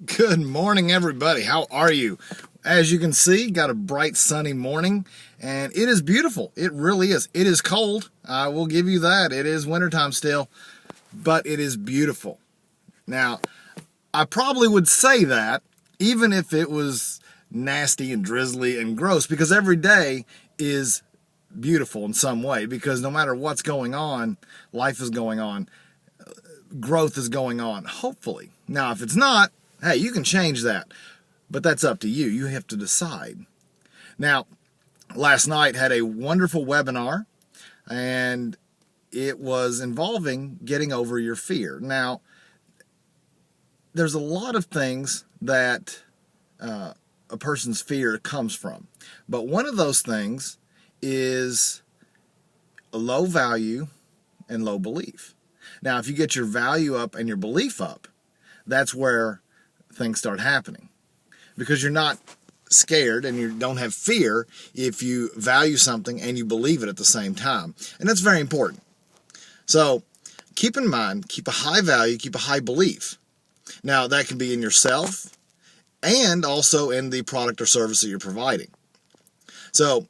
Good morning, everybody. How are you? As you can see, got a bright sunny morning, and it is beautiful. It really is. It is cold. I will give you that. It is wintertime still, but it is beautiful. Now, I probably would say that even if it was nasty and drizzly and gross, because every day is beautiful in some way, because no matter what's going on, life is going on, growth is going on, hopefully. Now, if it's not, hey, you can change that, but that's up to you. You have to decide. Now, last night had a wonderful webinar, and it was involving getting over your fear. Now, there's a lot of things that a person's fear comes from, but one of those things is a low value and low belief. Now, if you get your value up and your belief up, that's where things start happening, because you're not scared and you don't have fear if you value something and you believe it at the same time. And that's very important. So keep in mind, keep a high value, keep a high belief. Now, that can be in yourself and also in the product or service that you're providing. So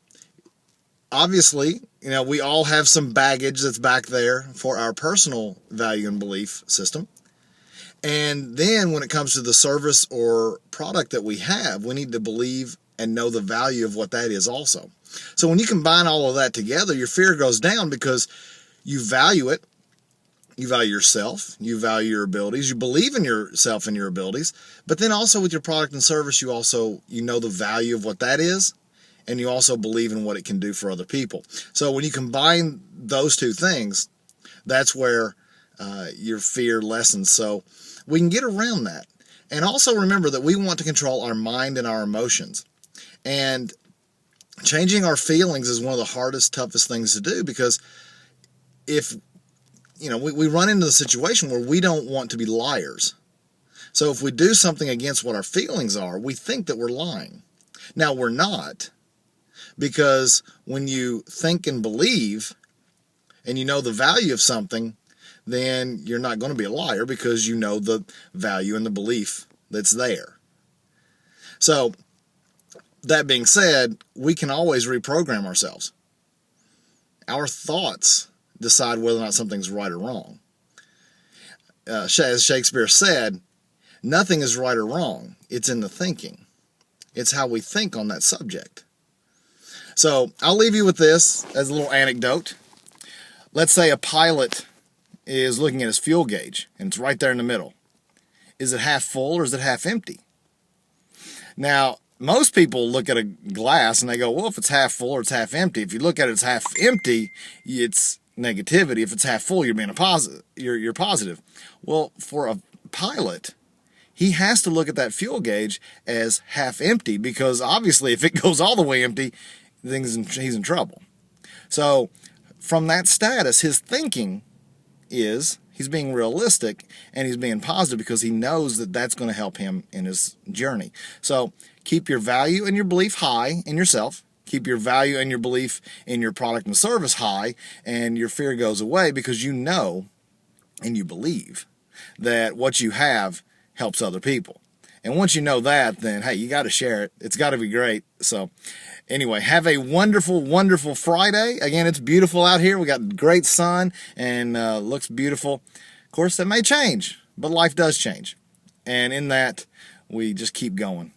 obviously, we all have some baggage that's back there for our personal value and belief system. And then when it comes to the service or product that we have, we need to believe and know the value of what that is also. So when you combine all of that together, your fear goes down because you value it. You value yourself. You value your abilities. You believe in yourself and your abilities. But then also with your product and service, you know the value of what that is. And you also believe in what it can do for other people. So when you combine those two things, that's where your fear lessens. So we can get around that. And also remember that we want to control our mind and our emotions. And changing our feelings is one of the hardest, toughest things to do, because if, we run into the situation where we don't want to be liars. So if we do something against what our feelings are, we think that we're lying. Now, we're not, because when you think and believe and you know the value of something, then you're not going to be a liar, because you know the value and the belief that's there. So, that being said, we can always reprogram ourselves. Our thoughts decide whether or not something's right or wrong. As Shakespeare said, nothing is right or wrong. It's in the thinking. It's how we think on that subject. So, I'll leave you with this as a little anecdote. Let's say a pilot is looking at his fuel gauge, and it's right there in the middle. Is it half full or is it half empty? Now, most people look at a glass and they go, well, if it's half full or it's half empty. If you look at it as half empty, it's negativity. If it's half full, you're being a positive. You're positive. Well, for a pilot, he has to look at that fuel gauge as half empty, because obviously if it goes all the way empty, then he's in trouble. So from that status, his thinking is he's being realistic and he's being positive, because he knows that that's going to help him in his journey. So keep your value and your belief high in yourself. Keep your value and your belief in your product and service high, and your fear goes away, because you know and you believe that what you have helps other people. And once you know that, then, hey, you got to share it. It's got to be great. So anyway, have a wonderful, wonderful Friday. Again, it's beautiful out here. We got great sun and looks beautiful. Of course, that may change, but life does change. And in that, we just keep going.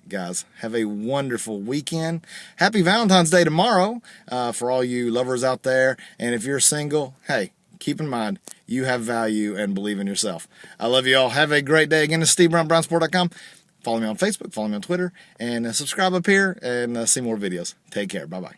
Guys, have a wonderful weekend. Happy Valentine's Day tomorrow for all you lovers out there. And if you're single, hey, keep in mind, you have value and believe in yourself. I love you all. Have a great day. Again, it's Steve Brown, brownsport.com. Follow me on Facebook, follow me on Twitter, and subscribe up here and see more videos. Take care. Bye-bye.